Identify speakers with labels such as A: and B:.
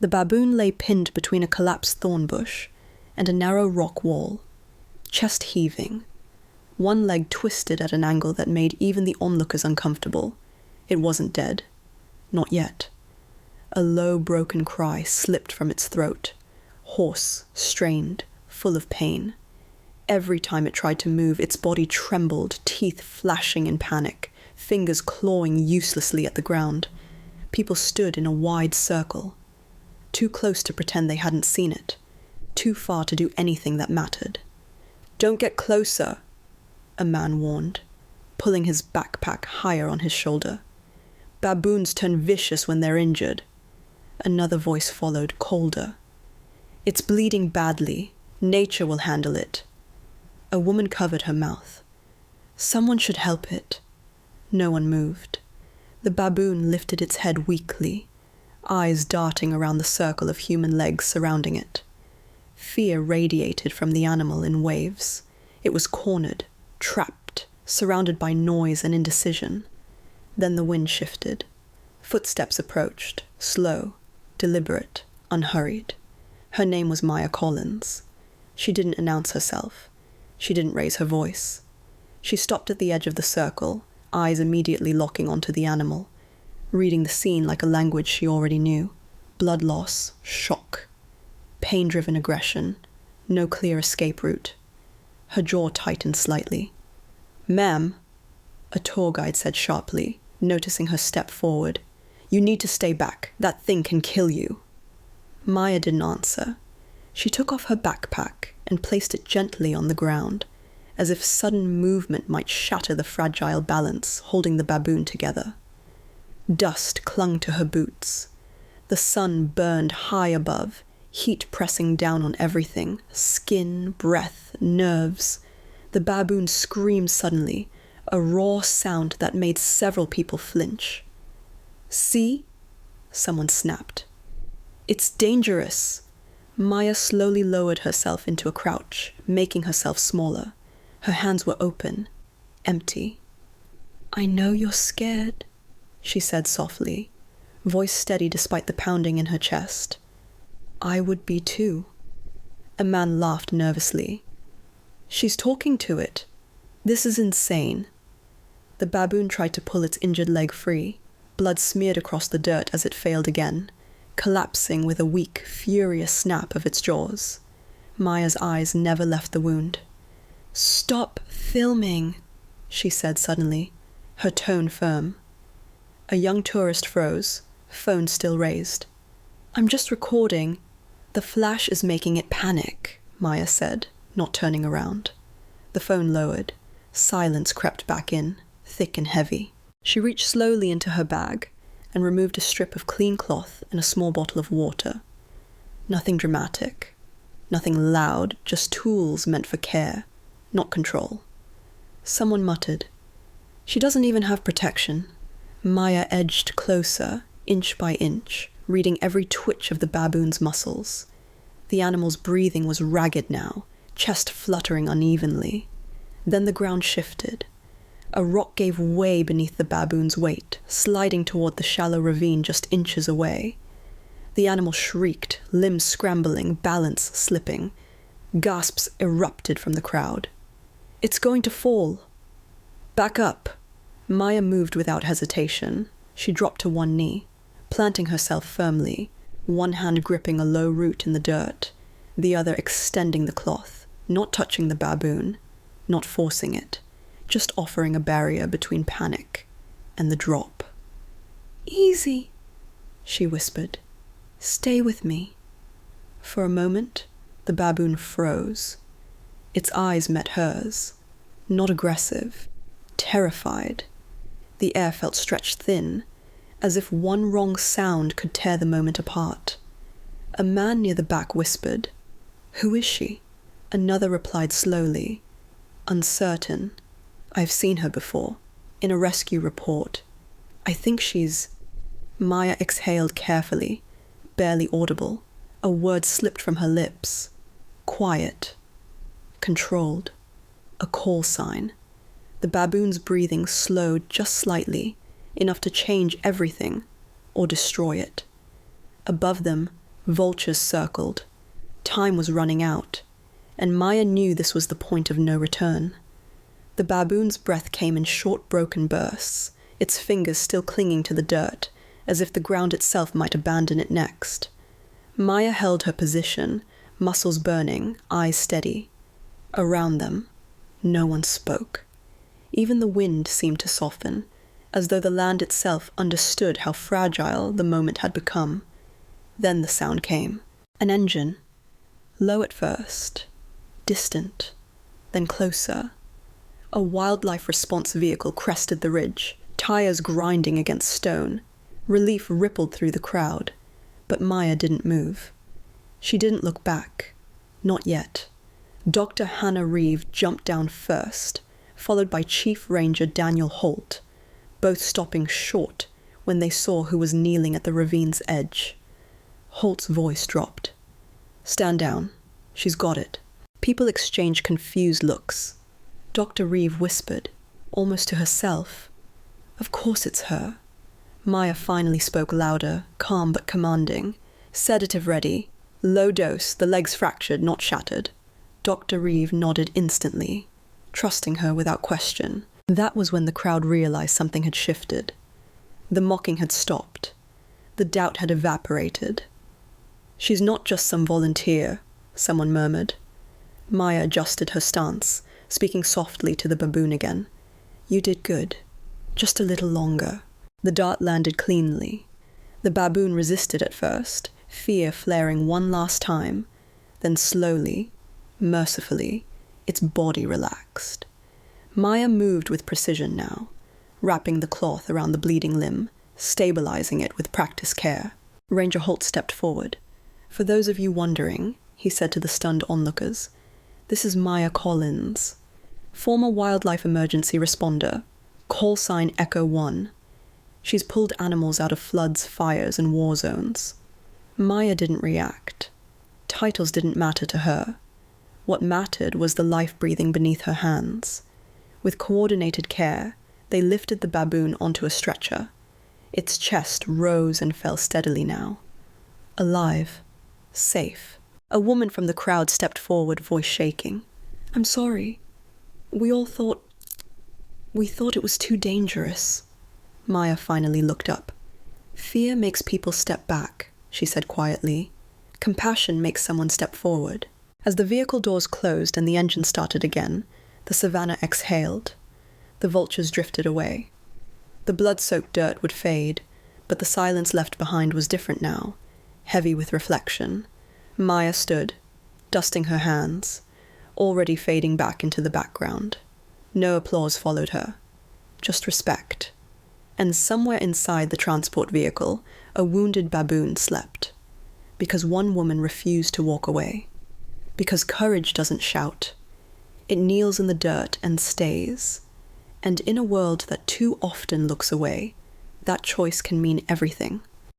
A: The baboon lay pinned between a collapsed thorn bush and a narrow rock wall, chest heaving, one leg twisted at an angle that made even the onlookers uncomfortable. It wasn't dead. Not yet. A low, broken cry slipped from its throat, hoarse, strained, full of pain. Every time it tried to move, its body trembled, teeth flashing in panic, fingers clawing uselessly at the ground. People stood in a wide circle, too close to pretend they hadn't seen it, too far to do anything that mattered. "Don't get closer," a man warned, pulling his backpack higher on his shoulder. "Baboons turn vicious when they're injured." Another voice followed, colder. "It's bleeding badly. Nature will handle it." A woman covered her mouth. "Someone should help it." No one moved. The baboon lifted its head weakly, eyes darting around the circle of human legs surrounding it. Fear radiated from the animal in waves. It was cornered, trapped, surrounded by noise and indecision. Then the wind shifted. Footsteps approached, slow, deliberate, unhurried. Her name was Maya Collins. She didn't announce herself. She didn't raise her voice. She stopped at the edge of the circle, eyes immediately locking onto the animal, reading the scene like a language she already knew. Blood loss, shock, pain-driven aggression, no clear escape route. Her jaw tightened slightly. "Ma'am," a tour guide said sharply, noticing her step forward. "You need to stay back. That thing can kill you." Maya didn't answer. She took off her backpack and placed it gently on the ground, as if sudden movement might shatter the fragile balance holding the baboon together. Dust clung to her boots. The sun burned high above, heat pressing down on everything, skin, breath, nerves. The baboon screamed suddenly, a raw sound that made several people flinch. "See?" someone snapped. "It's dangerous." Maya slowly lowered herself into a crouch, making herself smaller. Her hands were open, empty. "I know you're scared," she said softly, voice steady despite the pounding in her chest. "I would be too." A man laughed nervously. "She's talking to it. This is insane." The baboon tried to pull its injured leg free. Blood smeared across the dirt as it failed again, collapsing with a weak, furious snap of its jaws. Maya's eyes never left the wound. "Stop filming," she said suddenly, her tone firm. A young tourist froze, phone still raised. "I'm just recording. The flash is making it panic," Maya said, not turning around. The phone lowered. Silence crept back in, thick and heavy. She reached slowly into her bag and removed a strip of clean cloth and a small bottle of water. Nothing dramatic, nothing loud, just tools meant for care, not control. Someone muttered, "She doesn't even have protection." Maya edged closer, inch by inch, reading every twitch of the baboon's muscles. The animal's breathing was ragged now, chest fluttering unevenly. Then the ground shifted. A rock gave way beneath the baboon's weight, sliding toward the shallow ravine just inches away. The animal shrieked, limbs scrambling, balance slipping. Gasps erupted from the crowd. "It's going to fall." "Back up." Maya moved without hesitation. She dropped to one knee, planting herself firmly, one hand gripping a low root in the dirt, the other extending the cloth, not touching the baboon, not forcing it, just offering a barrier between panic and the drop. "Easy," she whispered. "Stay with me." For a moment, the baboon froze. Its eyes met hers, not aggressive, terrified. The air felt stretched thin, as if one wrong sound could tear the moment apart. A man near the back whispered, "Who is she?" Another replied slowly, uncertain, "I've seen her before, in a rescue report. I think she's—" Maya exhaled carefully, barely audible. A word slipped from her lips. Quiet. Controlled. A call sign. The baboon's breathing slowed just slightly, enough to change everything, or destroy it. Above them, Vultures circled. Time was running out, and Maya knew this was the point of no return. The baboon's breath came in short, broken bursts, its fingers still clinging to the dirt, as if the ground itself might abandon it next. Maya held her position, muscles burning, eyes steady. Around them, no one spoke. Even the wind seemed to soften, as though the land itself understood how fragile the moment had become. Then the sound came. An engine. Low at first, distant, then closer. A wildlife response vehicle crested the ridge, tires grinding against stone. Relief rippled through the crowd, but Maya didn't move. She didn't look back. Not yet. Dr. Hannah Reeve jumped down first, followed by Chief Ranger Daniel Holt, both stopping short when they saw who was kneeling at the ravine's edge. Holt's voice dropped. "Stand down. She's got it." People exchanged confused looks. Dr. Reeve whispered, almost to herself, "Of course it's her." Maya finally spoke louder, calm but commanding. "Sedative ready. Low dose, the legs fractured, not shattered." Dr. Reeve nodded instantly, trusting her without question. That was when the crowd realized something had shifted. The mocking had stopped. The doubt had evaporated. "She's not just some volunteer," someone murmured. Maya adjusted her stance, speaking softly to the baboon again. "You did good. Just a little longer." The dart landed cleanly. The baboon resisted at first, fear flaring one last time. Then slowly, mercifully, its body relaxed. Maya moved with precision now, wrapping the cloth around the bleeding limb, stabilizing it with practiced care. Ranger Holt stepped forward. "For those of you wondering," he said to the stunned onlookers, "this is Maya Collins, former wildlife emergency responder, call sign Echo 1. She's pulled animals out of floods, fires, and war zones." Maya didn't react. Titles didn't matter to her. What mattered was the life breathing beneath her hands. With coordinated care, they lifted the baboon onto a stretcher. Its chest rose and fell steadily now. Alive. Safe. A woman from the crowd stepped forward, voice shaking. "I'm sorry. We thought it was too dangerous." Maya finally looked up. "Fear makes people step back," she said quietly. "Compassion makes someone step forward." As the vehicle doors closed and the engine started again, the savannah exhaled. The vultures drifted away. The blood-soaked dirt would fade, but the silence left behind was different now, heavy with reflection. Maya stood, dusting her hands, already fading back into the background. No applause followed her, just respect. And somewhere inside the transport vehicle, a wounded baboon slept. Because one woman refused to walk away. Because courage doesn't shout. It kneels in the dirt and stays. And in a world that too often looks away, that choice can mean everything.